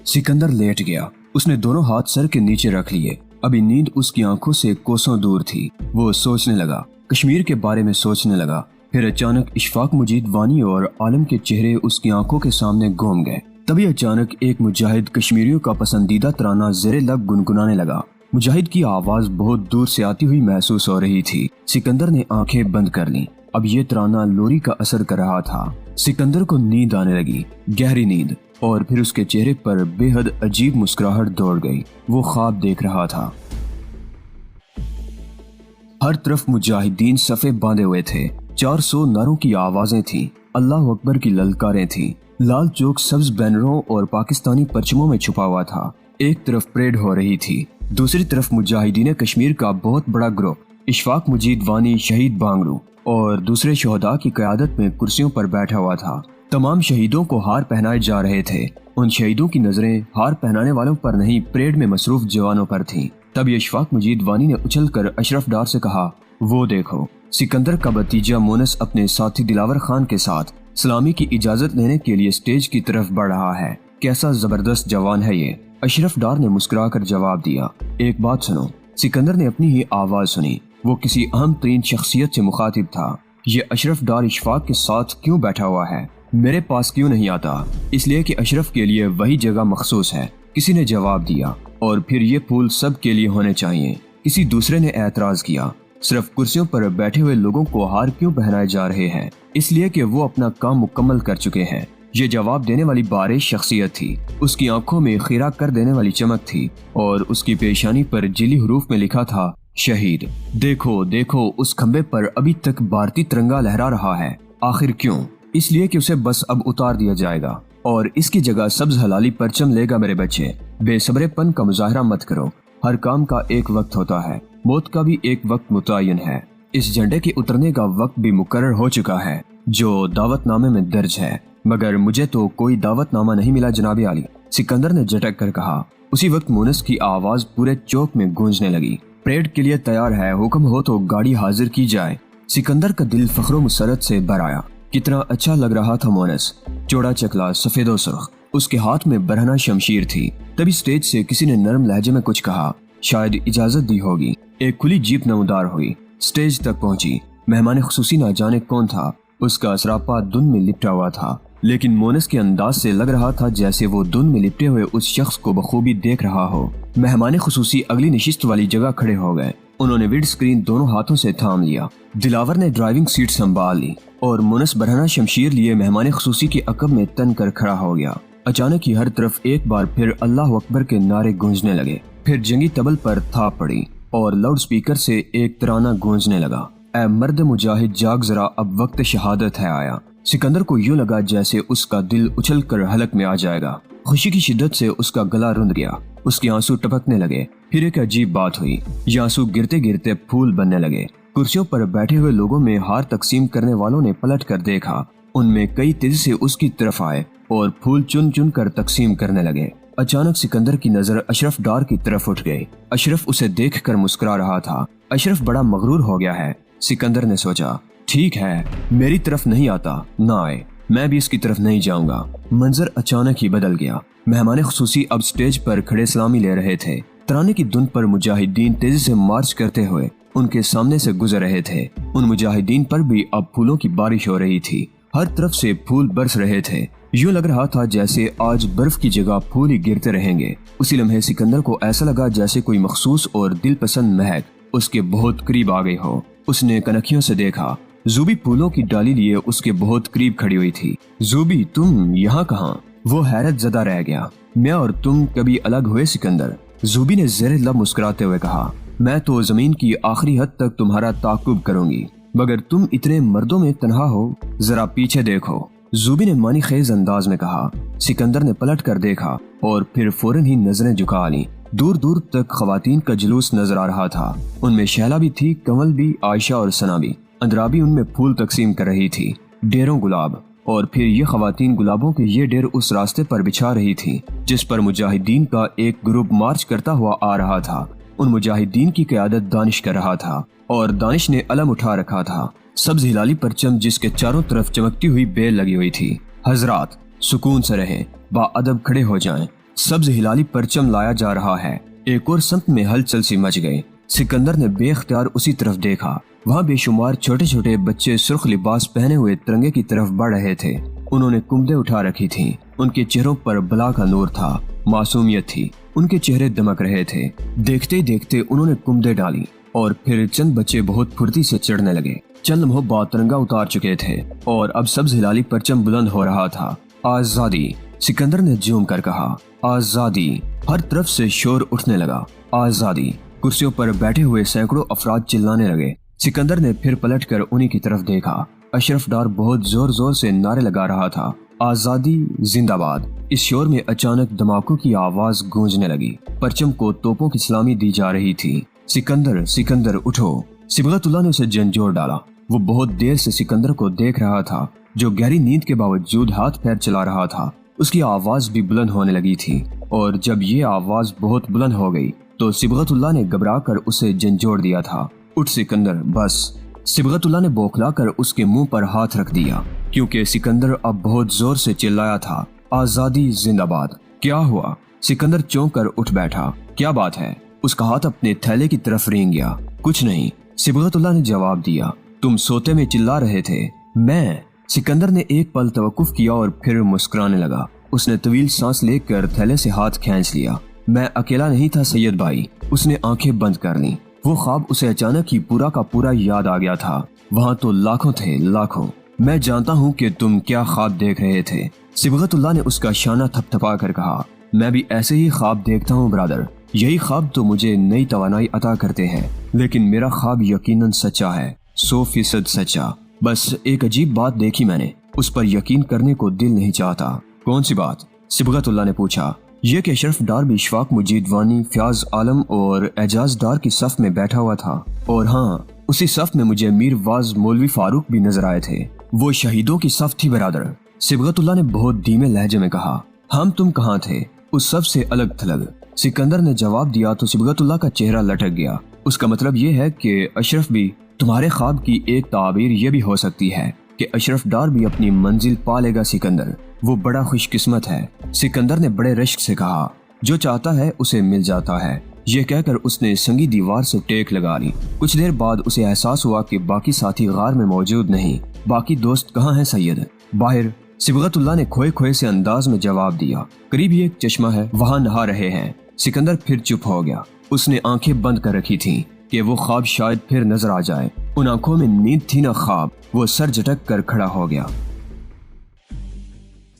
Sikandar late गया। उसने दोनों हाथ सर के नीचे रख लिए। अभी नींद उसकी आंखों से कोसों दूर थी। वो सोचने लगा, कश्मीर के बारे में सोचने लगा। फिर अचानक इशफाक मुजीद वानी और आलम के चेहरे उसकी आंखों के सामने घूम गए। तभी अचानक एक मुजाहिद कश्मीरियों का पसंदीदा तराना ज़ेरे लब गुनगुनाने लगा। मुजाहिद की आवाज बहुत दूर से आती हुई महसूस हो रही थी। सिकंदर ने आंखें बंद कर लीं। अब ये तराना लोरी का असर कर रहा था। सिकंदर को नींद आने लगी, गहरी नींद, और फिर उसके चेहरे पर बेहद अजीब मुस्कुराहट दौड़ गई। वो ख्वाब देख रहा था। हर तरफ मुजाहिदीन सफे बांधे हुए थे। 400 नारों की आवाजें थीं, अल्लाह अकबर की ललकारें थीं। लाल चौक सब्ज बैनरों और पाकिस्तानी परचमों में छुपा हुआ था। एक तरफ परेड हो रही थी, दूसरी तरफ मुजाहिदीन कश्मीर का बहुत बड़ा ग्रुप, इशफाक मुजीद वानी शहीद बांगरू और दूसरे शहदा की क़यादत में कुर्सियों पर बैठा हुआ था। तमाम शहीदों को हार पहनाए जा रहे थे। उन शहीदों की नजरें हार पहनाने वालों पर नहीं, परेड में मसरूफ जवानों पर थीं। तब इशफाक मुजीद वानी ने उछलकर अशरफ डार से कहा, वो देखो, सिकंदर का भतीजा मोनस अपने साथी दिलावर खान के साथ सलामी की इजाजत लेने के लिए स्टेज की तरफ बढ़ रहा है। कैसा जबरदस्त जवान है ये। अशरफ डार ने मुस्कुराकर जवाब दिया, एक बात सुनो। सिकंदर ने अपनी ही आवाज सुनी। वो किसी अहम तरीन शख्सियत से मुखातिब था। ये अशरफ डार इशफाक के साथ क्यों बैठा हुआ है, मेरे पास क्यों नहीं आता? इसलिए कि अशरफ के लिए वही जगह मखसूस है। किसी ने जवाब दिया, और फिर ये फूल सब के लिए होने चाहिए। किसी दूसरे ने एतराज किया, सिर्फ कुर्सियों पर बैठे हुए लोगों को हार क्यों पहनाए जा रहे हैं? इसलिए कि वो अपना काम मुकम्मल कर चुके हैं। ये जवाब देने वाली बारिश शख्सियत थी। उसकी आंखों में खीरा कर देने वाली चमक थी और उसकी पेशानी पर जिली हरूफ में लिखा था, शहीद। देखो देखो, उस खंबे पर अभी तक भारतीय तिरंगा लहरा रहा है। आखिर क्यों? इसलिए कि उसे बस अब उतार दिया जाएगा और इसकी जगह सब्ज हलाली परचम लेगा। मेरे बच्चे, बेसब्रेपन का मुजाहरा मत करो। हर काम का एक वक्त होता है, मौत का भी एक वक्त मुतय्यन है। इस झंडे के उतरने का वक्त भी मुकर्रर हो चुका है, जो दावतनामे में दर्ज है। मगर मुझे तो कोई दावतनामा नहीं मिला जनाब आली, सिकंदर ने झटक कर कहा। उसी वक्त मोनस की आवाज पूरे चौक में गूंजने लगी, परेड के लिए तैयार है, हुक्म हो तो गाड़ी हाजिर की जाए। सिकंदर का दिल फख्रो मुसरत से भर आया। कितना अच्छा लग रहा था मोनस, चौड़ा चकला, सफेदो सुर्ख, उसके हाथ में बरहना शमशीर थी। तभी स्टेज से किसी ने नरम लहजे में कुछ कहा, शायद इजाजत दी होगी। एक खुली जीप नमदार हुई, स्टेज तक पहुंची। मेहमान खुसूसी ना जाने कौन था, उसका सरापा धुंध में लिपटा हुआ था, लेकिन मोनस के अंदाज से लग रहा था जैसे वो धुंध में लिपटे हुए उस शख्स को बखूबी देख रहा हो। मेहमान खुसूसी अगली नशिस्त वाली जगह खड़े हो गए। उन्होंने विंड स्क्रीन दोनों हाथों से थाम लिया। दिलावर ने ड्राइविंग सीट संभाल ली और मोनस बरहना शमशीर लिए मेहमान खुसूसी के अकब में तन कर खड़ा हो गया। अचानक ही हर तरफ एक बार फिर अल्लाह अकबर के नारे गूंजने लगे। फिर जंगी तबल पर थाप पड़ी और लाउड स्पीकर से एक तराना गूंजने लगा, ऐ मर्द मुजाहिद जाग जरा, अब वक्त शहादत है आया। सिकंदर को यूं लगा जैसे उसका दिल उछल कर हलक में आ जाएगा। खुशी की शिद्दत से उसका गला रुंध गया, उसके आंसू टपकने लगे। फिर एक अजीब बात हुई, ये आंसू गिरते गिरते फूल बनने लगे। कुर्सियों पर बैठे हुए लोगों में हार तकसीम करने वालों ने पलट कर देखा। उनमें कई तेजी से उसकी तरफ आए और फूल चुन चुन कर तकसीम करने लगे। अचानक सिकंदर की नजर अशरफ डार की तरफ उठ गई। अशरफ उसे देखकर मुस्कुरा रहा था। अशरफ बड़ा मगरूर हो गया है। सिकंदर ने सोचा, ठीक है, मेरी तरफ नहीं आता ना आए, मैं भी इसकी तरफ नहीं जाऊंगा। मंजर अचानक ही बदल गया। मेहमान खुसूसी अब स्टेज पर खड़े सलामी ले रहे थे। तराने की धुन पर मुजाहिदीन तेजी से मार्च करते हुए उनके सामने से गुजर रहे थे। उन मुजाहिदीन पर भी अब फूलों की बारिश हो रही थी। हर तरफ से फूल बरस रहे थे। यूं लग रहा था जैसे आज बर्फ की जगह फूल ही गिरते रहेंगे। उसी लम्हे सिकंदर को ऐसा लगा जैसे कोई मखसूस और दिलपसंद महक उसके बहुत करीब आ गई हो। उसने कनखियों से देखा, जूबी फूलों की डाली लिए उसके बहुत करीब खड़ी हुई थी। जूबी, तुम यहाँ कहाँ? वो हैरत जदा रह गया। मैं और तुम कभी अलग हुए सिकंदर? जूबी ने ज़ेरे लब मुस्कुराते हुए कहा, मैं तो जमीन की आखिरी हद तक तुम्हारा ताकुब करूंगी, मगर तुम इतने मर्दों में तन्हा हो, जरा पीछे देखो। जूबी ने मानी खेज अंदाज में कहा। सिकंदर ने पलट कर देखा और फिर फौरन ही नजरें झुका ली। दूर दूर तक खवातीन का जुलूस नजर आ रहा था। उनमें शैला भी थी, कमल भी, आयशा और सना भी। अंदरा भी उनमें फूल तकसीम कर रही थी, ढेरों गुलाब। और फिर ये खवातीन गुलाबों के ये ढेर उस रास्ते पर बिछा रही थी जिस पर मुजाहिदीन का एक ग्रुप मार्च करता हुआ आ रहा था। उन मुजाहिदीन की क़यादत दानिश कर रहा था और दानिश ने अलम उठा रखा था, सब्ज हिलाली परचम जिसके चारों तरफ चमकती हुई बेल लगी हुई थी। हजरात, सुकून से रहें, बाअदब खड़े हो जाएं। सब्ज हिलाली परचम लाया जा रहा है। एक और सख्त में हलचल सी मच गई। सिकंदर ने बेख्तियार उसी तरफ देखा। वहाँ बेशुमार छोटे छोटे बच्चे सुर्ख लिबास पहने हुए तिरंगे की तरफ बढ़ रहे थे। उन्होंने कुमदे उठा रखी थी। उनके चेहरों पर बला का नूर था, मासूमियत थी। उनके चेहरे दमक रहे थे। देखते ही देखते उन्होंने कुमदे डाली और फिर चंद बच्चे बहुत फुर्ती से चढ़ने लगे। चंद लम्हों बाद तिरंगा उतार चुके थे और अब सब्ज हिलाली परचम बुलंद हो रहा था। आजादी, सिकंदर ने झूम कर कहा, आजादी। हर तरफ से शोर उठने लगा। आजादी। कुर्सियों पर बैठे हुए सैकड़ों अफराद चिल्लाने लगे। सिकंदर ने फिर पलटकर उन्हीं की तरफ देखा। अशरफ डार बहुत जोर जोर से नारे लगा रहा था, आजादी जिंदाबाद। इस शोर में अचानक धमाकों की आवाज गूंजने लगी। परचम को तोपों की सलामी दी जा रही थी। सिकंदर, सिकंदर उठो। सिबगतुल्लाह ने उसे झंझोर डाला। वो बहुत देर से सिकंदर को देख रहा था, जो गहरी नींद के बावजूद हाथ पैर चला रहा था। उसकी आवाज भी बुलंद होने लगी थी और जब ये आवाज बहुत बुलंद हो गई तो सिबगतुल्लाह ने घबरा कर उसे झंझोर दिया था। उठ सिकंदर, बस। सिबगतुल्लाह ने बौखला कर उसके मुंह पर हाथ रख दिया, क्योंकि सिकंदर अब बहुत जोर से चिल्लाया था, आजादी जिंदाबाद। क्या हुआ? सिकंदर चौंक कर उठ बैठा। क्या बात है? उसका हाथ अपने थैले की तरफ रेंग गया। कुछ नहीं, सिबगतुल्लाह ने जवाब दिया। तुम सोते में चिल्ला रहे थे। मैं? सिकंदर ने एक पल तवक्कुफ किया और फिर मुस्कुराने लगा। उसने तवील सांस लेकर थैले से हाथ खींच लिया। मैं अकेला नहीं था सैयद भाई। उसने आंखें बंद कर ली। वो ख्वाब उसे अचानक ही पूरा का पूरा याद आ गया था। वहाँ तो लाखों थे, लाखों। मैं जानता हूँ कि तुम क्या ख्वाब देख रहे थे। सिबगतुल्लाह ने उसका शाना थपथपा कर कहा, मैं भी ऐसे ही ख्वाब देखता हूँ ब्रदर। यही ख्वाब तो मुझे नई तवानाई अता करते हैं, लेकिन मेरा ख्वाब यकीनन सच्चा है, 100% सच्चा। बस एक अजीब बात देखी मैंने, उस पर यकीन करने को दिल नहीं चाहता। कौन सी बात? सिबगतुल्लाह ने पूछा। ये कि अशरफ डार भी इशफाक मुजीद वानी, फयाज आलम और एजाज डार की सफ में बैठा हुआ था। और हाँ, उसी सफ में मुझे मीर वाज मौलवी फारूक भी नजर आए थे। वो शहीदों की सफ थी बरादर। सिबगतुल्लाह ने बहुत धीमे लहजे में कहा। हम तुम कहाँ थे? उस सफ से अलग थलग। सिकंदर ने जवाब दिया तो सिबगतुल्लाह का चेहरा लटक गया। उसका मतलब ये है कि अशरफ भी, तुम्हारे ख्वाब की एक ताबीर ये भी हो सकती है कि अशरफ डार भी अपनी मंजिल पा लेगा सिकंदर। वो बड़ा खुशकिस्मत है। सिकंदर ने बड़े रश्क से कहा। जो चाहता है उसे मिल जाता है। ये कहकर उसने संगी दीवार से टेक लगा ली। कुछ देर बाद उसे एहसास हुआ कि बाकी साथी गार में मौजूद नहीं। बाकी दोस्त कहाँ हैं सैयद? बाहर। सिबगतुल्लाह ने खोए खोए से अंदाज में जवाब दिया। करीब ही एक चश्मा है, वहाँ नहा रहे हैं। सिकंदर फिर चुप हो गया। उसने आंखें बंद कर रखी थी कि वो ख्वाब शायद फिर नजर आ जाए। उन आंखों में नींद थी ना ख्वाब। वो सर झटक कर खड़ा हो गया।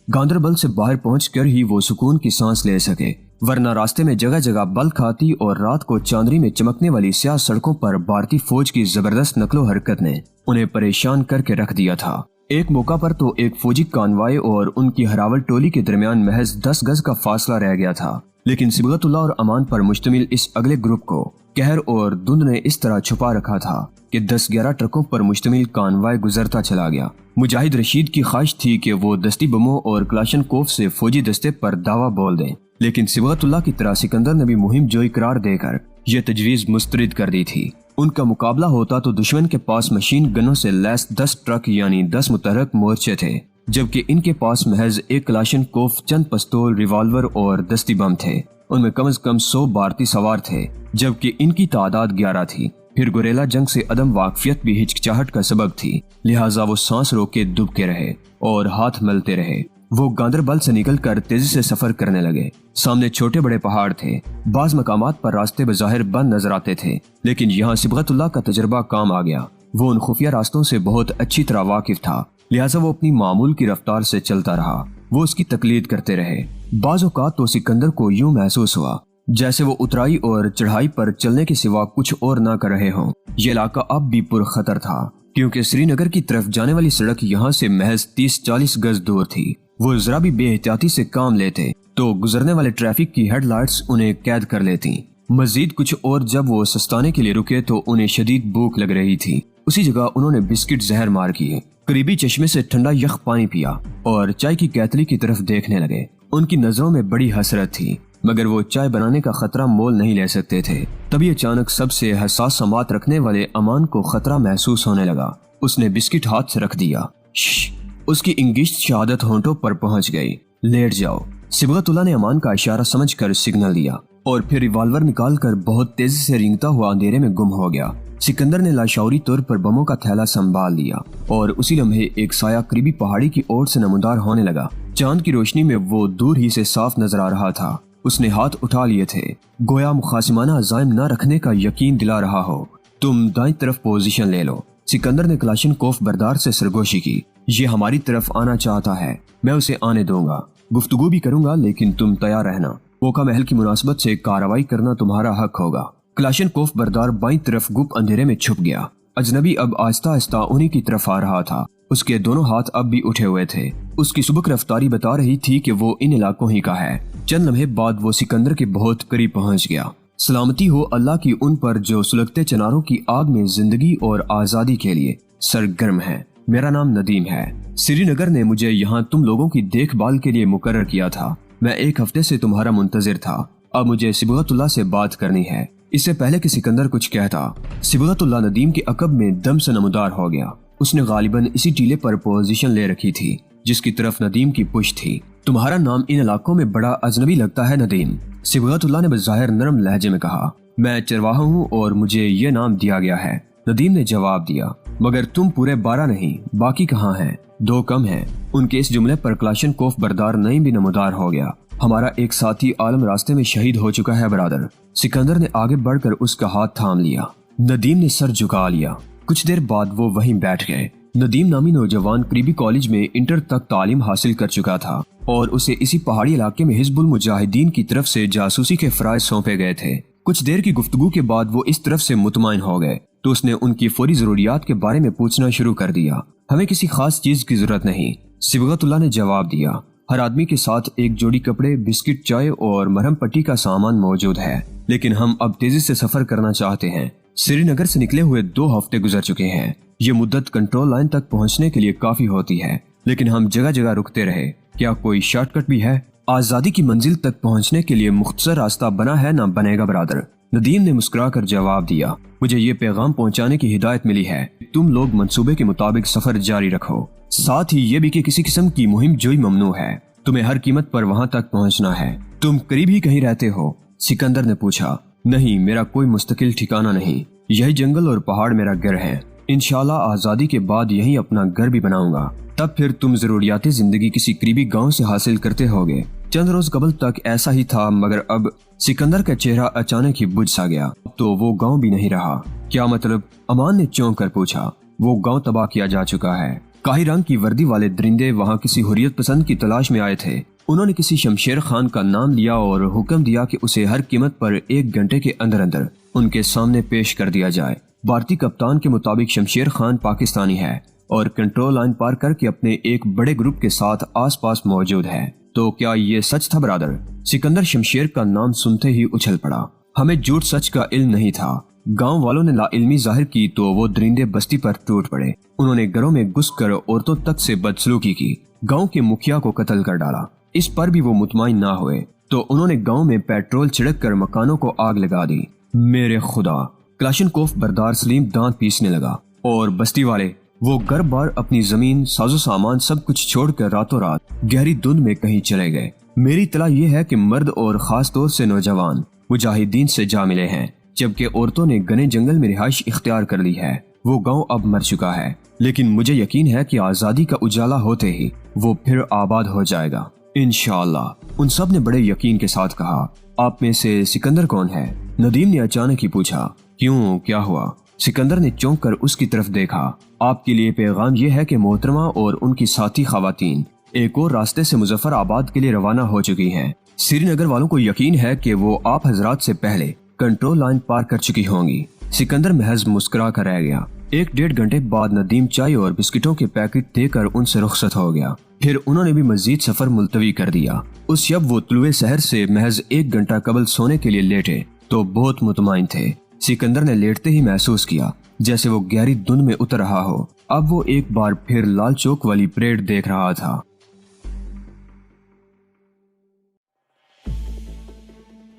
गांदरबल से बाहर पहुंचकर ही वो सुकून की सांस ले सके, वरना रास्ते में जगह जगह बल खाती और रात को चांदनी में चमकने वाली स्याह सड़कों पर भारतीय फौज की जबरदस्त नकलो हरकत ने उन्हें परेशान करके रख दिया था। एक मौका पर तो एक फौजी कानवाई और उनकी हरावल टोली के दरमियान महज 10 गज का फासला रह गया था, लेकिन सिबगतुल्लाह और अमान पर मुश्तमिल इस अगले ग्रुप को कहर और धुंध ने इस तरह छुपा रखा था कि 10-11 ट्रकों पर मुश्तमिल कानवाई गुजरता चला गया। मुजाहिद रशीद की ख्वाहिश थी कि वो दस्ती बमों और क्लाशनकोफ से फौजी दस्ते पर दावा बोल दें, लेकिन सिबगतुल्लाह की तरह सिकंदर ने भी मुहिम जोई करार देकर यह तजवीज मुस्तरद कर दी थी। उनका मुकाबला होता तो दुश्मन के पास मशीन गनों से लैस 10 ट्रक यानी 10 मुतहरक मोर्चे थे, जबकि इनके पास महज एक क्लाशनकोफ, चंद पिस्तौल, रिवॉल्वर और दस्ती बम थे। उनमें कम से कम 100 भारतीय सवार थे, जबकि इनकी तादाद 11 थी। फिर गुरेला जंग से अदम वाकफियत भी हिचकिचाहट का सबब थी, लिहाजा वो सांस रोक के दुबके रहे और हाथ मलते रहे। वो गांदरबल से निकलकर तेजी से सफर करने लगे। सामने छोटे बड़े पहाड़ थे। बाज मकामात पर रास्ते बज़ाहिर बंद नजर आते थे, लेकिन यहाँ सिबगतुल्लाह का तजर्बा काम आ गया। वो उन खुफिया रास्तों से बहुत अच्छी तरह वाकिफ था, लिहाजा वो अपनी मामूल की रफ्तार से चलता रहा। वो उसकी तकलीद करते रहे। बाज़ औक़ात तो सिकंदर को यूं महसूस हुआ जैसे वो उतराई और चढ़ाई पर चलने के सिवा कुछ और ना कर रहे हों। ये इलाका अब भी पुरखतर था, क्योंकि श्रीनगर की तरफ जाने वाली सड़क यहाँ से महज 30-40 गज दूर थी। वो जरा भी बेहतियाती से काम लेते तो गुजरने वाले ट्रैफिक की हेडलाइट्स उन्हें कैद कर लेती। मजीद कुछ और जब वो सस्ताने के लिए रुके तो उन्हें शदीद भूख लग रही थी। उसी जगह उन्होंने बिस्किट जहर मार किए, करीबी चश्मे से ठंडा यख पानी पिया और चाय की कैतली की तरफ देखने लगे। उनकी नजरों में बड़ी हसरत थी, मगर वो चाय बनाने का खतरा मोल नहीं ले सकते थे। तभी अचानक सबसे हसास समात रखने वाले अमान को खतरा महसूस होने लगा। उसने बिस्किट हाथ से रख दिया। उसकी इंगिश्त शहादत होंठों पर पहुंच गई। लेट जाओ। सिबगत उल्लाह ने अमान का इशारा समझकर सिग्नल दिया और फिर रिवॉल्वर निकालकर बहुत तेजी से रेंगता हुआ अंधेरे में गुम हो गया। सिकंदर ने लाशौरी तौर पर बमों का थैला संभाल लिया और उसी लम्हे एक साया करीबी पहाड़ी की ओर से नमूदार होने लगा। चांद की रोशनी में वो दूर ही से साफ नजर आ रहा था। उसने हाथ उठा लिए थे, गोया मुखासिमाना अज़ाइम न रखने का यकीन दिला रहा हो। तुम दाईं तरफ पोजीशन ले लो। सिकंदर ने क्लाशनकोफ बरदार से सरगोशी की। ये हमारी तरफ आना चाहता है, मैं उसे आने दूंगा, गुफ्तगू भी करूंगा, लेकिन तुम तैयार रहना। मौका महल की मुनासबत से कार्रवाई करना तुम्हारा हक होगा। क्लाशनकोफ बरदार बाईं तरफ गुप अंधेरे में छुप गया। अजनबी अब आहिस्ता आहिस्ता उन्हीं की तरफ आ रहा था। उसके दोनों हाथ अब भी उठे हुए थे। उसकी सुबक रफ्तारी बता रही थी कि वो इन इलाकों ही का है। चंद लम्हे बाद वो सिकंदर के बहुत करीब पहुंच गया। सलामती हो अल्लाह की उन पर जो सुलगते चनारों की आग में जिंदगी और आजादी के लिए सरगर्म है। मेरा नाम नदीम है। श्रीनगर ने मुझे यहाँ तुम लोगों की देखभाल के लिए मुकर्रर किया था। मैं एक हफ्ते से तुम्हारा मुंतजिर था। अब मुझे सिबगतुल्लाह से बात करनी है। इससे पहले कि सिकंदर कुछ कहता, सिबगतुल्लाह नदीम के अकब में दम से नमदार हो गया। उसने गालिबन इसी टीले पर पोजीशन ले रखी थी जिसकी तरफ नदीम की पुश थी। तुम्हारा नाम इन इलाकों में बड़ा अजनबी लगता है नदीम, सिबगतुल्लाह ने बज़ाहिर नरम लहजे में कहा। मैं चरवाहा हूँ और मुझे ये नाम दिया गया है, नदीम ने जवाब दिया। मगर तुम पूरे 12 नहीं, बाकी कहाँ हैं? 2 कम हैं। उनके इस जुमले पर क्लाशनकोफ बरदार नईम भी नमदार हो गया। हमारा एक साथी आलम रास्ते में शहीद हो चुका है बरादर। सिकंदर ने आगे बढ़कर उसका हाथ थाम लिया। नदीम ने सर झुका लिया। कुछ देर बाद वो वहीं बैठ गए। नदीम नामी नौजवान करीबी कॉलेज में इंटर तक तालीम हासिल कर चुका था और उसे इसी पहाड़ी इलाके में हिजबुल मुजाहिदीन की तरफ से जासूसी के फराइज सौंपे गए थे। कुछ देर की गुफ्तगू के बाद वो इस तरफ से मुतमईन हो गए तो उसने उनकी फौरी जरूरियात के बारे में पूछना शुरू कर दिया। हमें किसी खास चीज की जरूरत नहीं, सिबगतुल्लाह ने जवाब दिया। हर आदमी के साथ एक जोड़ी कपड़े, बिस्किट, चाय और मरहम पट्टी का सामान मौजूद है, लेकिन हम अब तेजी से सफर करना चाहते हैं। श्रीनगर से निकले हुए 2 हफ्ते गुजर चुके हैं। ये मुद्दत कंट्रोल लाइन तक पहुंचने के लिए काफी होती है, लेकिन हम जगह जगह रुकते रहे। क्या कोई शॉर्टकट भी है? आजादी की मंजिल तक पहुंचने के लिए मुख्तसर रास्ता बना है ना बनेगा बरादर, नदीम ने मुस्कुराकर जवाब दिया। मुझे ये पैगाम पहुंचाने की हिदायत मिली है, तुम लोग मंसूबे के मुताबिक सफर जारी रखो। साथ ही ये भी कि किसी किस्म की मुहिम जोई ममनू है। तुम्हें हर कीमत पर वहाँ तक पहुँचना है। तुम करीब ही कहीं रहते हो? सिकंदर ने पूछा। नहीं, मेरा कोई मुस्तकिल ठिकाना नहीं, यही जंगल और पहाड़ मेरा घर है। इंशाल्लाह आजादी के बाद यहीं अपना घर भी बनाऊंगा। तब फिर तुम जरूरियाती जिंदगी किसी करीबी गांव से हासिल करते होगे। चंद रोज कबल तक ऐसा ही था, मगर अब सिकंदर का चेहरा अचानक ही बुझ सा गया। तो वो गांव भी नहीं रहा। क्या मतलब? अमान ने चौंक कर पूछा। वो गांव तबाह किया जा चुका है। काही रंग की वर्दी वाले दरिंदे वहाँ किसी हुर्रियत पसंद की तलाश में आए थे। उन्होंने किसी शमशेर खान का नाम लिया और हुक्म दिया कि उसे हर कीमत पर 1 घंटे के अंदर अंदर उनके सामने पेश कर दिया जाए। भारतीय कप्तान के मुताबिक शमशेर खान पाकिस्तानी है और कंट्रोल लाइन पार करके अपने एक बड़े ग्रुप के साथ आसपास मौजूद है। तो क्या ये सच था बरादर? सिकंदर शमशेर का नाम सुनते ही उछल पड़ा। हमें झूठ सच का इल्म नहीं था। गांव वालों ने लाइल्मी जाहिर की तो वो दरिंदे बस्ती पर टूट पड़े। उन्होंने घरों में घुसकर औरतों तक से बदसलूकी की। गांव के मुखिया को कत्ल कर डाला। इस पर भी वो मुतमईन ना हुए तो उन्होंने गांव में पेट्रोल छिड़क कर मकानों को आग लगा दी। मेरे खुदा! क्लाशनकोफ बरदार सलीम दांत पीसने लगा। और बस्ती वाले? वो घर बार, अपनी जमीन, साजो सामान सब कुछ छोड़कर रातों रात गहरी धुंध में कहीं चले गए। मेरी इत्तला ये है कि मर्द और खास तौर से नौजवान मुजाहिदीन से जा मिले हैं, जबकि औरतों ने घने जंगल में रिहाइश इख्तियार कर ली है। वो गांव अब मर चुका है, लेकिन मुझे यकीन है कि आजादी का उजाला होते ही वो फिर आबाद हो जाएगा इंशाअल्लाह। उन सब ने बड़े यकीन के साथ कहा। आप में से सिकंदर कौन है? नदीम ने अचानक ही पूछा। क्यों, क्या हुआ? सिकंदर ने चौंक कर उसकी तरफ देखा। आपके लिए पैगाम यह है कि मोहतरमा और उनकी साथी खवातीन एक और रास्ते से मुजफ्फराबाद के लिए रवाना हो चुकी हैं। श्रीनगर वालों को यकीन है कि वो आप हजरात से पहले कंट्रोल लाइन पार कर चुकी होंगी। सिकंदर महज मुस्कुरा कर रह गया। 1-1.5 घंटे बाद नदीम चाय और बिस्किटों के पैकेट देकर उनसे रुखसत हो गया। फिर उन्होंने भी मजीद सफर मुलतवी कर दिया। उस शब वो तुलुए सहर से महज 1 घंटा कबल सोने के लिए लेटे तो बहुत मुतमईन थे। सिकंदर ने लेटते ही महसूस किया जैसे वो गहरी धुंध में उतर रहा हो। अब वो एक बार फिर लाल चौक वाली परेड देख रहा था।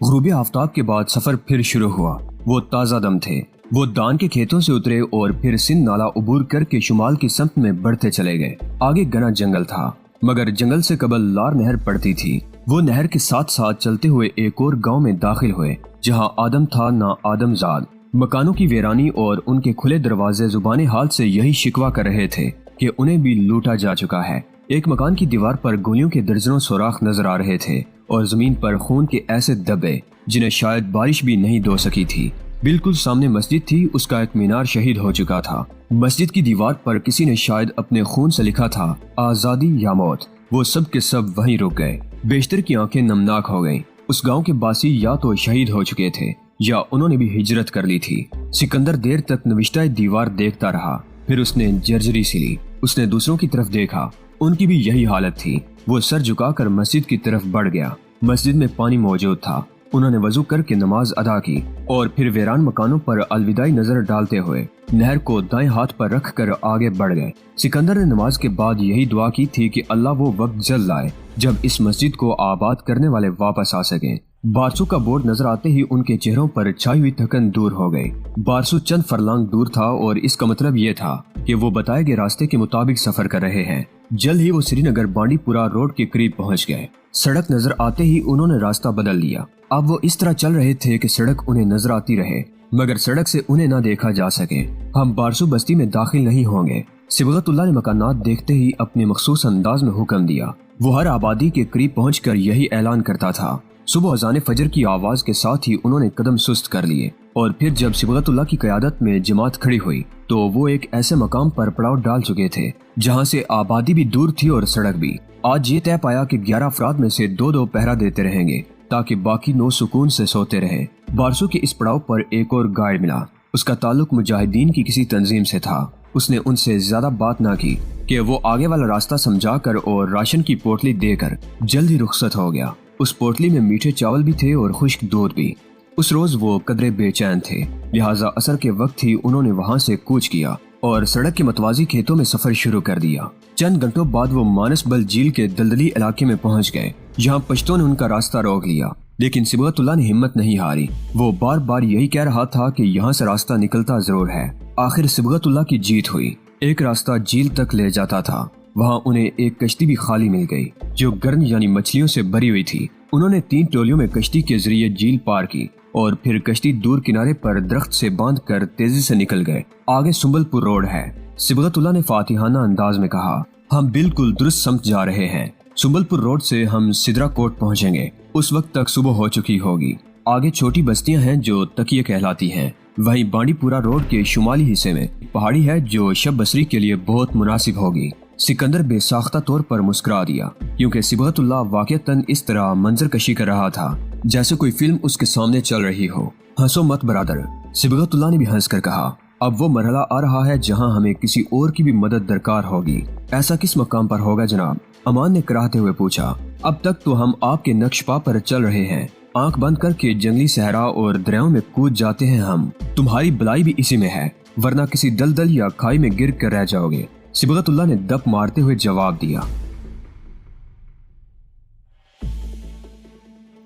गुरूबी आफ्ताब के बाद सफर फिर शुरू हुआ। वो ताजा दम थे। वो दान के खेतों से उतरे और फिर सिंध नाला उबूर करके शुमाल की समत में बढ़ते चले गए। आगे घना जंगल था, मगर जंगल से कबल लार नहर पड़ती थी। وہ نہر کے ساتھ ساتھ چلتے ہوئے ایک اور گاؤں میں داخل ہوئے جہاں آدم تھا نہ آدم زاد۔ مکانوں کی ویرانی اور ان کے کھلے دروازے زبان حال سے یہی شکوہ کر رہے تھے کہ انہیں بھی لوٹا جا چکا ہے۔ ایک مکان کی دیوار پر گولیوں کے درجنوں سوراخ نظر آ رہے تھے اور زمین پر خون کے ایسے دبے جنہیں شاید بارش بھی نہیں دھو سکی تھی۔ بالکل سامنے مسجد تھی، اس کا ایک مینار شہید ہو چکا تھا۔ مسجد کی دیوار پر کسی نے شاید اپنے خون سے لکھا تھا آزادی یا موت۔ وہ سب کے سب وہیں رک گئے۔ بیشتر کی آنکھیں نمناک ہو گئیں۔ اس گاؤں کے باسی یا تو شہید ہو چکے تھے یا انہوں نے بھی ہجرت کر لی تھی۔ سکندر دیر تک نوشتہ دیوار دیکھتا رہا، پھر اس نے جرجری سی لی۔ اس نے دوسروں کی طرف دیکھا، ان کی بھی یہی حالت تھی۔ وہ سر جھکا کر مسجد کی طرف بڑھ گیا۔ مسجد میں پانی موجود تھا۔ انہوں نے وضو کر کے نماز ادا کی اور پھر ویران مکانوں پر الوداعی نظر ڈالتے ہوئے نہر کو دائیں ہاتھ پر رکھ کر آگے بڑھ گئے۔ سکندر نے نماز کے بعد یہی دعا کی تھی کہ اللہ وہ وقت جلد لائے جب اس مسجد کو آباد کرنے والے واپس آ سکیں۔ بارسو کا بورڈ نظر آتے ہی ان کے چہروں پر چھائی ہوئی تھکن دور ہو گئی۔ بارسو چند فرلانگ دور تھا اور اس کا مطلب یہ تھا کہ وہ بتائے گئے راستے کے مطابق سفر کر رہے ہیں۔ جلد ہی وہ سری نگر بانڈی پورا روڈ کے قریب پہنچ گئے۔ سڑک نظر آتے ہی انہوں نے راستہ بدل لیا۔ اب وہ اس طرح چل رہے تھے کہ سڑک انہیں نظر آتی رہے مگر سڑک سے انہیں نہ دیکھا جا سکے۔ ہم بارسو بستی میں داخل نہیں ہوں گے۔ صبغت اللہ نے مکانات دیکھتے ہی اپنے مخصوص انداز میں حکم دیا۔ وہ ہر آبادی کے قریب پہنچ کر یہی اعلان کرتا تھا۔ صبح اذان فجر کی آواز کے ساتھ ہی انہوں نے قدم سست کر لیے اور پھر جب صبغت اللہ کی قیادت میں جماعت کھڑی ہوئی تو وہ ایک ایسے مقام پر پڑاؤ ڈال چکے تھے جہاں سے آبادی بھی دور تھی اور سڑک بھی۔ آج یہ طے پایا کہ 11 افراد میں سے 2 پہرا دیتے رہیں گے تاکہ باقی 9 سکون سے سوتے رہیں۔ بارسو کے اس پڑاؤ پر ایک اور گائیڈ ملا۔ اس کا تعلق مجاہدین کی کسی تنظیم سے تھا۔ اس نے ان سے زیادہ بات نہ کی کہ وہ آگے والا راستہ سمجھا کر اور راشن کی پوٹلی دے کر جلد ہی رخصت ہو گیا۔ اس پوٹلی میں میٹھے چاول بھی تھے اور خشک دودھ بھی۔ اس روز وہ قدرے بے چین تھے، لہٰذا عصر کے وقت ہی انہوں نے وہاں سے کوچ کیا اور سڑک کے متوازی کھیتوں میں سفر شروع کر دیا۔ چند گھنٹوں بعد وہ مانسبل جھیل کے دلدلی علاقے میں پہنچ گئے۔ یہاں پشتوں نے ان کا راستہ روک لیا لیکن صبغت اللہ نے ہمت نہیں ہاری۔ وہ بار بار یہی کہہ رہا تھا کہ یہاں سے راستہ نکلتا ضرور ہے۔ آخر صبغت اللہ کی جیت ہوئی۔ ایک راستہ جھیل تک لے جاتا تھا۔ وہاں انہیں ایک کشتی بھی خالی مل گئی جو گرن یعنی مچھلیوں سے بھری ہوئی تھی۔ انہوں نے 3 ٹولیوں میں کشتی کے ذریعے جھیل پار کی اور پھر کشتی دور کنارے پر درخت سے باندھ کر تیزی سے نکل گئے۔ آگے سنبل پور روڈ ہے۔ صبغت اللہ نے فاتحانہ انداز میں کہا، ہم بالکل درست سمت جا رہے ہیں۔ سنبل پور روڈ سے ہم سدرا کوٹ پہنچیں گے۔ اس وقت تک صبح ہو چکی ہوگی۔ آگے چھوٹی بستیاں ہیں جو تکیے کہلاتی ہیں۔ وہیں بانڈی پورا روڈ کے شمالی حصے میں پہاڑی ہے جو شب بسری کے لیے بہت مناسب ہوگی۔ سکندر بے ساختہ طور پر مسکرا دیا کیونکہ صبغت اللہ واقعتاً اس طرح منظر کشی کر رہا تھا جیسے کوئی فلم اس کے سامنے چل رہی ہو۔ ہنسو مت برادر، صبغت اللہ نے بھی ہنس کر کہا۔ اب وہ مرحلہ آ رہا ہے جہاں ہمیں کسی اور کی بھی مدد درکار ہوگی۔ ایسا کس مقام پر ہوگا جناب؟ امان نے کراہتے ہوئے پوچھا۔ اب تک تو ہم آپ کے نقش پا پر چل رہے ہیں۔ آنکھ بند کر کے جنگلی صحرا اور دریاؤں میں کود جاتے ہیں ہم۔ تمہاری بلائی بھی اسی میں ہے، ورنہ کسی دلدل یا کھائی میں گر کر رہ جاؤ گے۔ صبغت اللہ نے دپ مارتے ہوئے جواب دیا۔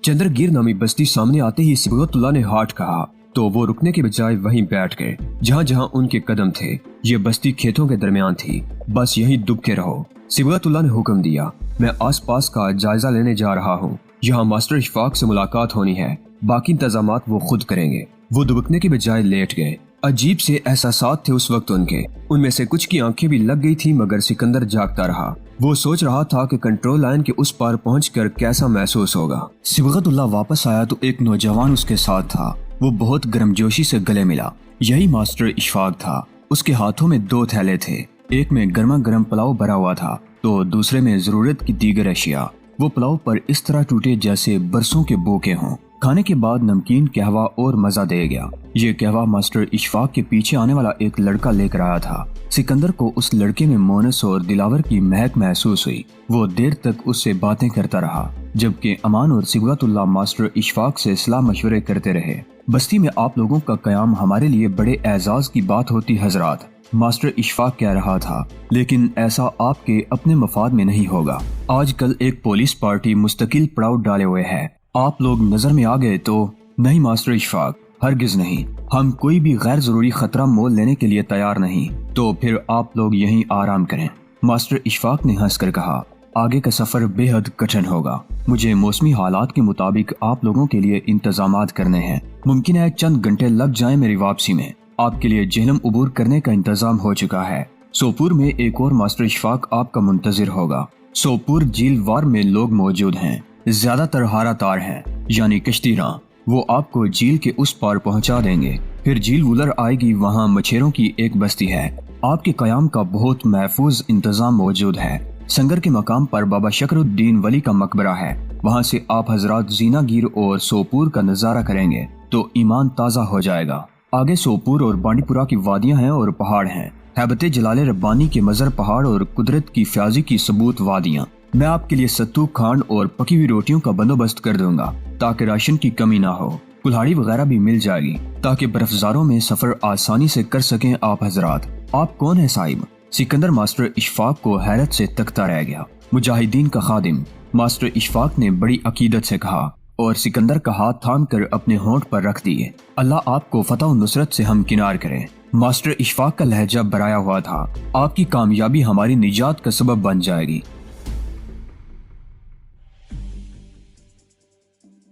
چندر گیر نامی بستی سامنے آتے ہی صبغت اللہ نے ہاٹ کہا تو وہ رکنے کے بجائے وہیں بیٹھ گئے جہاں جہاں ان کے قدم تھے۔ یہ بستی کھیتوں کے درمیان تھی، بس یہیں دبکے رہو۔ صبغت اللہ نے حکم دیا، میں آس پاس کا جائزہ لینے جا رہا ہوں۔ یہاں ماسٹر اشفاق سے ملاقات ہونی ہے، باقی انتظامات وہ خود کریں گے۔ وہ دبکنے کے بجائے لیٹ گئے۔ عجیب سے احساسات تھے اس وقت ان کے۔ ان میں سے کچھ کی آنکھیں بھی لگ گئی تھی مگر سکندر جاگتا رہا۔ وہ سوچ رہا تھا کہ کنٹرول لائن کے اس پار پہنچ کر کیسا محسوس ہوگا۔ صبغت اللہ واپس آیا تو ایک نوجوان اس کے ساتھ تھا۔ وہ بہت گرمجوشی سے گلے ملا۔ یہی ماسٹر اشفاق تھا۔ اس کے ہاتھوں میں 2 تھیلے تھے، ایک میں گرما گرم پلاؤ بھرا ہوا تھا تو دوسرے میں ضرورت کی دیگر اشیاء۔ وہ پلاؤ پر اس طرح ٹوٹے جیسے برسوں کے بوکے ہوں۔ کھانے کے بعد نمکین قہوہ اور مزہ دے گیا۔ یہ قہوہ ماسٹر اشفاق کے پیچھے آنے والا ایک لڑکا لے کر آیا تھا۔ سکندر کو اس لڑکے میں مونس اور دلاور کی مہک محسوس ہوئی۔ وہ دیر تک اس سے باتیں کرتا رہا جبکہ امان اور صبغت اللہ ماسٹر اشفاق سے صلاح مشورے کرتے رہے۔ بستی میں آپ لوگوں کا قیام ہمارے لیے بڑے اعزاز کی بات ہوتی حضرات، ماسٹر اشفاق کہہ رہا تھا، لیکن ایسا آپ کے اپنے مفاد میں نہیں ہوگا۔ آج کل ایک پولیس پارٹی مستقل پڑاؤ ڈالے ہوئے ہے۔ آپ لوگ نظر میں آ گئے تو نہیں ماسٹر اشفاق، ہرگز نہیں۔ ہم کوئی بھی غیر ضروری خطرہ مول لینے کے لیے تیار نہیں۔ تو پھر آپ لوگ یہیں آرام کریں، ماسٹر اشفاق نے ہنس کر کہا۔ آگے کا سفر بے حد کٹھن ہوگا۔ مجھے موسمی حالات کے مطابق آپ لوگوں کے لیے انتظامات کرنے ہیں۔ ممکن ہے چند گھنٹے لگ جائیں میری واپسی میں۔ آپ کے لیے جہلم عبور کرنے کا انتظام ہو چکا ہے۔ سوپور میں ایک اور ماسٹر اشفاق آپ کا منتظر ہوگا۔ سوپور جھیل وار میں لوگ موجود ہیں، زیادہ تر ہارا تار ہیں یعنی کشتی راں۔ وہ آپ کو جھیل کے اس پار پہنچا دیں گے۔ پھر جھیل وولر آئے گی، وہاں مچھیروں کی ایک بستی ہے۔ آپ کے قیام کا بہت محفوظ انتظام موجود ہے۔ سنگر کے مقام پر بابا شکر الدین ولی کا مقبرہ ہے، وہاں سے آپ حضرات زینہ گیر اور سوپور کا نظارہ کریں گے تو ایمان تازہ ہو جائے گا۔ آگے سوپور اور بانڈی پورہ کی وادیاں ہیں اور پہاڑ ہیں، ہیبت جلال ربانی کے مزر پہاڑ اور قدرت کی فیاضی کی ثبوت وادیاں۔ میں آپ کے لیے ستو، کھانڈ اور پکی ہوئی روٹیوں کا بندوبست کر دوں گا تاکہ راشن کی کمی نہ ہو۔ کلہاڑی وغیرہ بھی مل جائے گی تاکہ برفزاروں میں سفر آسانی سے کر سکیں آپ حضرات۔ آپ کون ہیں صاحب؟ سکندر ماسٹر اشفاق کو حیرت سے تکتا رہ گیا۔ مجاہدین کا خادم، ماسٹر اشفاق نے بڑی عقیدت سے کہا اور سکندر کا ہاتھ تھام کر اپنے ہونٹ پر رکھ دیے۔ اللہ آپ کو فتح و نصرت سے ہمکنار کرے۔ ماسٹر اشفاق کا لہجہ برایا ہوا تھا۔ آپ کی کامیابی ہماری نجات کا سبب بن جائے گی۔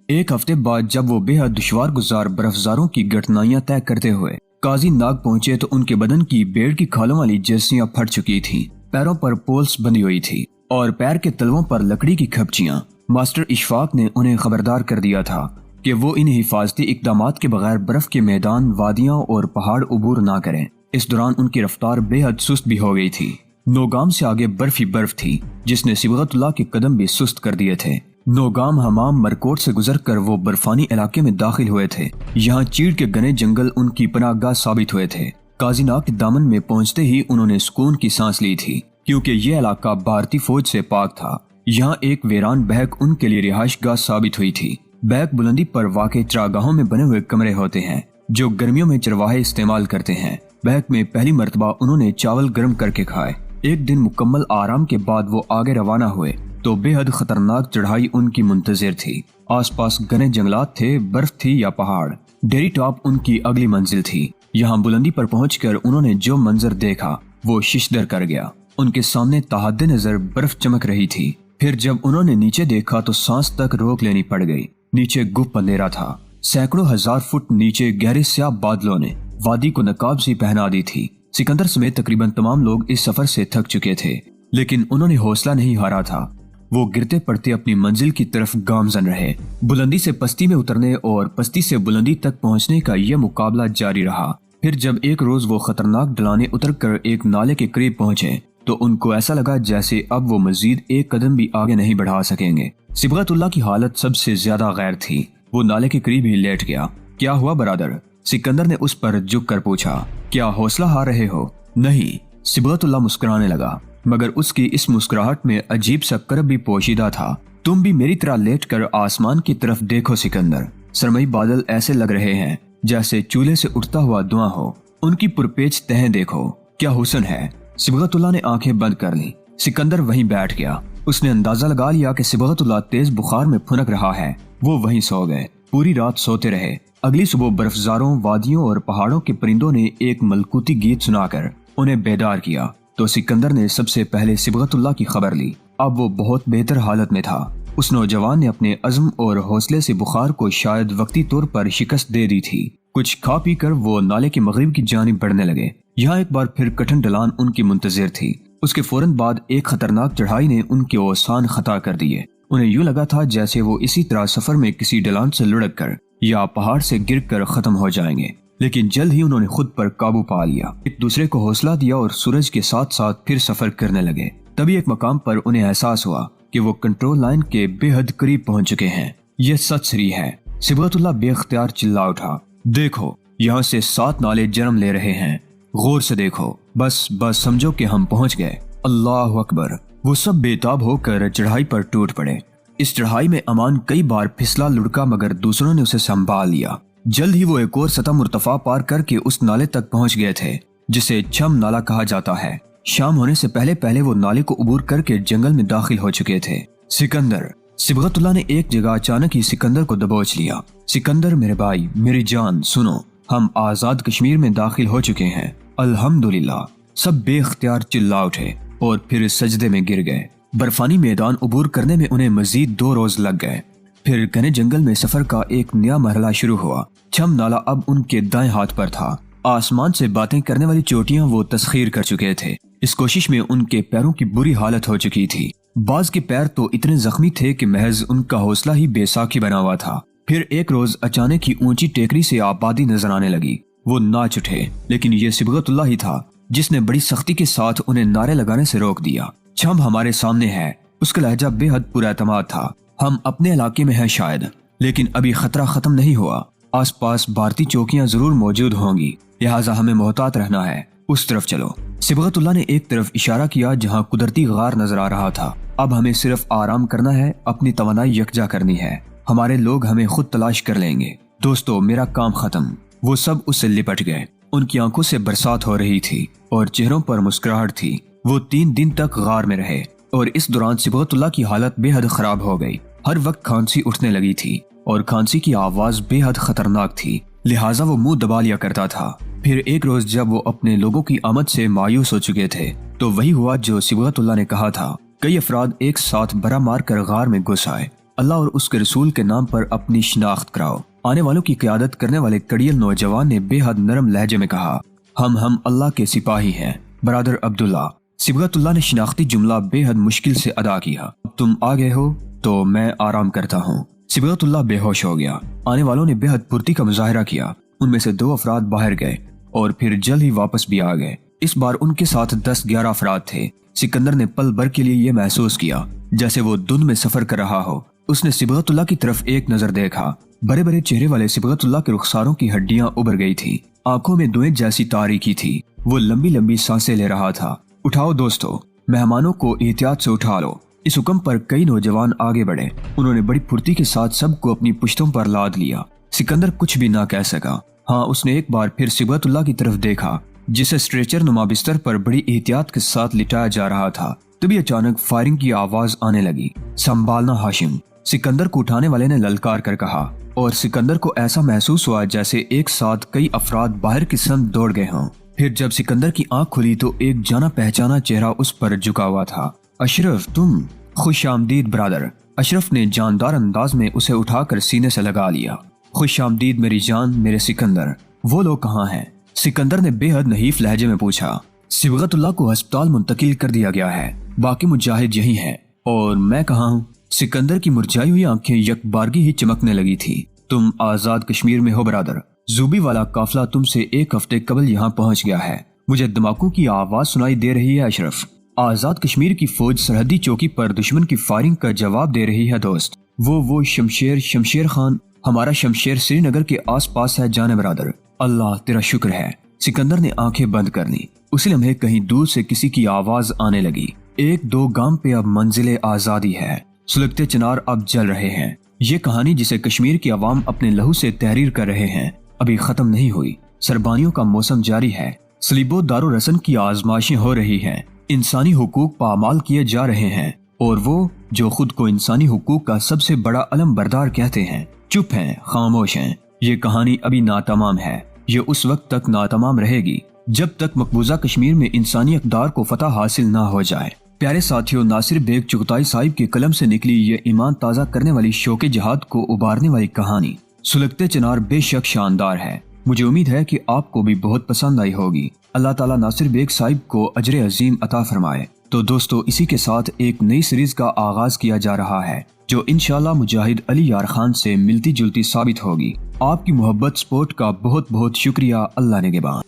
ایک ہفتے بعد جب وہ بے حد دشوار گزار برفزاروں کی گٹنائیاں طے کرتے ہوئے قاضی ناگ پہنچے تو ان کے بدن کی بیڑ کی کھالوں والی جرسیاں پھٹ چکی تھیں، پیروں پر پولس بندھی ہوئی تھی اور پیر کے تلووں پر لکڑی کی کھپچیاں۔ ماسٹر اشفاق نے انہیں خبردار کر دیا تھا کہ وہ ان حفاظتی اقدامات کے بغیر برف کے میدان، وادیاں اور پہاڑ عبور نہ کریں۔ اس دوران ان کی رفتار بے حد سست بھی ہو گئی تھی۔ نوگام سے آگے برف ہی برف تھی جس نے صبغت اللہ کے قدم بھی سست کر دیے تھے۔ نوگام، حمام، مرکوٹ سے گزر کر وہ برفانی علاقے میں داخل ہوئے تھے۔ یہاں چیڑ کے گھنے جنگل ان کی پناہ گاہ ثابت ہوئے تھے۔ قاضی ناگ کے دامن میں پہنچتے ہی انہوں نے سکون کی سانس لی تھی کیونکہ یہ علاقہ بھارتی فوج سے پاک تھا۔ یہاں ایک ویران بہک ان کے لیے رہائش گاہ ثابت ہوئی تھی۔ بہک بلندی پر واقع چراگاہوں میں بنے ہوئے کمرے ہوتے ہیں جو گرمیوں میں چرواہے استعمال کرتے ہیں۔ بہک میں پہلی مرتبہ انہوں نے چاول گرم کر کے کھائے۔ ایک دن مکمل آرام کے بعد وہ آگے روانہ ہوئے تو بے حد خطرناک چڑھائی ان کی منتظر تھی۔ آس پاس گھنے جنگلات تھے، برف تھی یا پہاڑ۔ ڈیری ٹاپ ان کی اگلی منزل تھی۔ یہاں بلندی پر پہنچ کر انہوں نے جو منظر دیکھا وہ ششدر کر گیا۔ ان کے سامنے تحد نظر برف چمک رہی تھی۔ پھر جب انہوں نے نیچے دیکھا تو سانس تک روک لینی پڑ گئی۔ نیچے گپ اندھیرا تھا۔ سینکڑوں ہزار فٹ نیچے گہرے سیاہ بادلوں نے وادی کو نقاب سی پہنا دی تھی۔ سکندر سمیت تقریباً تمام لوگ اس سفر سے تھک چکے تھے لیکن انہوں نے حوصلہ نہیں ہارا تھا۔ وہ گرتے پڑتے اپنی منزل کی طرف گامزن رہے۔ بلندی سے پستی میں اترنے اور پستی سے بلندی تک پہنچنے کا یہ مقابلہ جاری رہا۔ پھر جب ایک روز وہ خطرناک ڈھلانے اتر کر ایک نالے کے قریب پہنچے تو ان کو ایسا لگا جیسے اب وہ مزید ایک قدم بھی آگے نہیں بڑھا سکیں گے۔ صبغت اللہ کی حالت سب سے زیادہ غیر تھی۔ وہ نالے کے قریب ہی لیٹ گیا۔ کیا ہوا برادر؟ سکندر نے اس پر جھک کر پوچھا۔ کیا حوصلہ ہار رہے ہو؟ نہیں، صبغت اللہ مسکرانے لگا، مگر اس کی اس مسکراہٹ میں عجیب سا کرب بھی پوشیدہ تھا۔ تم بھی میری طرح لیٹ کر آسمان کی طرف دیکھو سکندر۔ سرمئی بادل ایسے لگ رہے ہیں جیسے چولہے سے اٹھتا ہوا دھواں ہو۔ ان کی پرپیچ تہیں دیکھو، کیا حسن ہے۔ صبغت اللہ نے آنکھیں بند کر لی۔ سکندر وہیں بیٹھ گیا۔ اس نے اندازہ لگا لیا کہ صبغت اللہ تیز بخار میں پھنک رہا ہے۔ وہ وہیں سو گئے، پوری رات سوتے رہے۔ اگلی صبح برفزاروں، وادیوں اور پہاڑوں کے پرندوں نے ایک ملکوتی گیت سنا کر انہیں بیدار کیا تو سکندر نے سب سے پہلے صبغت اللہ کی خبر لی۔ اب وہ بہت بہتر حالت میں تھا۔ اس نوجوان نے اپنے عزم اور حوصلے سے بخار کو شاید وقتی طور پر شکست دے دی تھی۔ کچھ کھا پی کر وہ نالے کے مغرب کی جانب بڑھنے لگے۔ یہاں ایک بار پھر کٹھن ڈھلان ان کی منتظر تھی۔ اس کے فوراً بعد ایک خطرناک چڑھائی نے ان کے اوسان خطا کر دیے۔ انہیں یوں لگا تھا جیسے وہ اسی طرح سفر میں کسی ڈھلان سے لڑک کر یا پہاڑ سے گر کر ختم ہو جائیں گے، لیکن جلد ہی انہوں نے خود پر قابو پا لیا، ایک دوسرے کو حوصلہ دیا اور سورج کے ساتھ ساتھ پھر سفر کرنے لگے۔ تبھی ایک مقام پر انہیں احساس ہوا کہ وہ کنٹرول لائن کے بے حد قریب پہنچ چکے ہیں۔ یہ سچ سری ہے۔ صبغت اللہ بے اختیار چلا اٹھا، دیکھو یہاں سے 7 نالے جنم لے رہے ہیں، غور سے دیکھو، بس سمجھو کہ ہم پہنچ گئے۔ اللہ اکبر۔ وہ سب بے تاب ہو کر چڑھائی پر ٹوٹ پڑے۔ اس چڑھائی میں امان کئی بار پھسلا لڑکا مگر دوسروں نے اسے سنبھال لیا۔ جلد ہی وہ ایک اور سطح مرتفع پار کر کے اس نالے تک پہنچ گئے تھے جسے چھم نالہ کہا جاتا ہے۔ شام ہونے سے پہلے وہ نالے کو عبور کر کے جنگل میں داخل ہو چکے تھے۔ سکندر، صبغت اللہ نے ایک جگہ اچانک ہی سکندر کو دبوچ لیا۔ سکندر میرے بھائی، میری جان، سنو، ہم آزاد کشمیر میں داخل ہو چکے ہیں، الحمدللہ۔ سب بے اختیار چلا اٹھے اور پھر سجدے میں گر گئے۔ برفانی میدان عبور کرنے میں انہیں مزید 2 روز لگ گئے۔ پھر گھنے جنگل میں سفر کا ایک نیا مرحلہ شروع ہوا۔ چھم نالا اب ان کے دائیں ہاتھ پر تھا۔ آسمان سے باتیں کرنے والی چوٹیاں وہ تسخیر کر چکے تھے۔ اس کوشش میں ان کے پیروں کی بری حالت ہو چکی تھی۔ بعض کے پیر تو اتنے زخمی تھے کہ محض ان کا حوصلہ ہی بے ساکھی بنا ہوا تھا۔ پھر ایک روز اچانک ہی اونچی ٹیکری سے آبادی نظر آنے لگی۔ وہ ناچ اٹھے، لیکن یہ صبغت اللہ ہی تھا جس نے بڑی سختی کے ساتھ انہیں نعرے لگانے سے روک دیا۔ چھم ہمارے سامنے ہے۔ اس کا لہجہ بے حد پر اعتماد تھا۔ ہم اپنے علاقے میں ہیں شاید، لیکن ابھی خطرہ ختم نہیں ہوا۔ آس پاس بھارتی چوکیاں ضرور موجود ہوں گی، لہٰذا ہمیں محتاط رہنا ہے۔ اس طرف چلو۔ صبغت اللہ نے ایک طرف اشارہ کیا جہاں قدرتی غار نظر آ رہا تھا۔ اب ہمیں صرف آرام کرنا ہے، اپنی توانائی یکجا کرنی ہے۔ ہمارے لوگ ہمیں خود تلاش کر لیں گے۔ دوستو، میرا کام ختم۔ وہ سب اس سے لپٹ گئے۔ ان کی آنکھوں سے برسات ہو رہی تھی اور چہروں پر مسکراہٹ تھی۔ وہ 3 دن تک غار میں رہے اور اس دوران صبغت اللہ کی حالت بے حد خراب ہو گئی۔ ہر وقت کھانسی اٹھنے لگی تھی اور کھانسی کی آواز بے حد خطرناک تھی، لہٰذا وہ منہ دبا لیا کرتا تھا۔ پھر ایک روز جب وہ اپنے لوگوں کی آمد سے مایوس ہو چکے تھے تو وہی ہوا جو صبغت اللہ نے کہا تھا۔ کئی افراد ایک ساتھ برا مار کر غار میں گھس آئے۔ اللہ اور اس کے رسول کے نام پر اپنی شناخت کراؤ۔ آنے والوں کی قیادت کرنے والے کڑیل نوجوان نے بے حد نرم لہجے میں کہا، ہم اللہ کے سپاہی ہیں، برادر عبداللہ۔ صبغت اللہ نے شناختی جملہ بے حد مشکل سے ادا کیا۔ تم آ گئے ہو تو میں آرام کرتا ہوں۔ صبغت اللہ بے ہوش ہو گیا۔ آنے والوں نے بے حد پھرتی کا مظاہرہ کیا۔ ان میں سے 2 افراد باہر گئے اور پھر جلد ہی واپس بھی آ گئے۔ اس بار ان کے ساتھ 10-11 افراد تھے۔ سکندر نے پل بھر کے لیے یہ محسوس کیا جیسے وہ دھند میں سفر کر رہا ہو۔ اس نے صبغت اللہ کی طرف ایک نظر دیکھا۔ بڑے بڑے چہرے والے صبغت اللہ کے رخساروں کی ہڈیاں ابھر گئی تھی۔ آنکھوں میں دھویں جیسی تاریکی تھی۔ وہ لمبی لمبی سانسیں لے رہا تھا۔ اٹھاؤ دوستو، مہمانوں کو احتیاط سے اٹھا لو۔ اس حکم پر کئی نوجوان آگے بڑھے۔ انہوں نے بڑی پھرتی کے ساتھ سب کو اپنی پشتوں پر لاد لیا۔ سکندر کچھ بھی نہ کہہ سکا۔ ہاں، اس نے ایک بار پھر صبغت اللہ کی طرف دیکھا جسے اسٹریچر نما بستر پر بڑی احتیاط کے ساتھ لٹایا جا رہا تھا۔ تبھی اچانک فائرنگ کی آواز آنے لگی۔ سنبھالنا ہاشم، سکندر کو اٹھانے والے نے للکار کر کہا، اور سکندر کو ایسا محسوس ہوا جیسے ایک ساتھ کئی افراد باہر کی سمت دوڑ گئے ہوں۔ پھر جب سکندر کی آنکھ کھلی تو ایک جانا پہچانا چہرہ اس پر جھکا ہوا تھا۔ اشرف، تم؟ خوش آمدید برادر۔ اشرف نے جاندار انداز میں اسے اٹھا کر سینے سے لگا لیا۔ خوش آمدید میری جان، میرے سکندر۔ وہ لوگ کہاں ہیں؟ سکندر نے بے حد نحیف لہجے میں پوچھا۔ صبغت اللہ کو ہسپتال منتقل کر دیا گیا ہے، باقی مجاہد یہی ہیں۔ اور میں کہاں ہوں؟ سکندر کی مرجھائی ہوئی آنکھیں یک بارگی ہی چمکنے لگی تھی۔ تم آزاد کشمیر میں ہو برادر۔ زوبی والا قافلہ تم سے 1 ہفتے قبل یہاں پہنچ گیا ہے۔ مجھے دھماکوں کی آواز سنائی دے رہی ہے اشرف۔ آزاد کشمیر کی فوج سرحدی چوکی پر دشمن کی فائرنگ کا جواب دے رہی ہے دوست۔ وہ شمشیر خان، ہمارا شمشیر سری نگر کے آس پاس ہے جان برادر۔ اللہ تیرا شکر ہے۔ سکندر نے آنکھیں بند کر لی۔ اسی لمحے کہیں دور سے کسی کی آواز آنے لگی، 1-2 گام پہ اب منزل آزادی ہے، سلگتے چنار اب جل رہے ہیں۔ یہ کہانی جسے کشمیر کی عوام اپنے لہو سے تحریر کر رہے ہیں ابھی ختم نہیں ہوئی۔ سربانیوں کا موسم جاری ہے، صلیب و دار و رسن کی آزمائشیں ہو رہی ہیں، انسانی حقوق پامال کیے جا رہے ہیں، اور وہ جو خود کو انسانی حقوق کا سب سے بڑا علم بردار کہتے ہیں چپ ہیں، خاموش ہیں۔ یہ کہانی ابھی ناتمام ہے۔ یہ اس وقت تک ناتمام رہے گی جب تک مقبوضہ کشمیر میں انسانی اقدار کو فتح حاصل نہ ہو جائے۔ پیارے ساتھیوں، ناصر بیگ چغتائی صاحب کے قلم سے نکلی یہ ایمان تازہ کرنے والی شوق جہاد کو ابھارنے والی کہانی سلگتے چنار بے شک شاندار ہے۔ مجھے امید ہے کہ آپ کو بھی بہت پسند آئی ہوگی۔ اللہ تعالیٰ ناصر بیگ صاحب کو اجر عظیم عطا فرمائے۔ تو دوستو، اسی کے ساتھ ایک نئی سیریز کا آغاز کیا جا رہا ہے جو انشاءاللہ مجاہد علی یار خان سے ملتی جلتی ثابت ہوگی۔ آپ کی محبت سپورٹ کا بہت بہت شکریہ۔ اللہ نگہبان۔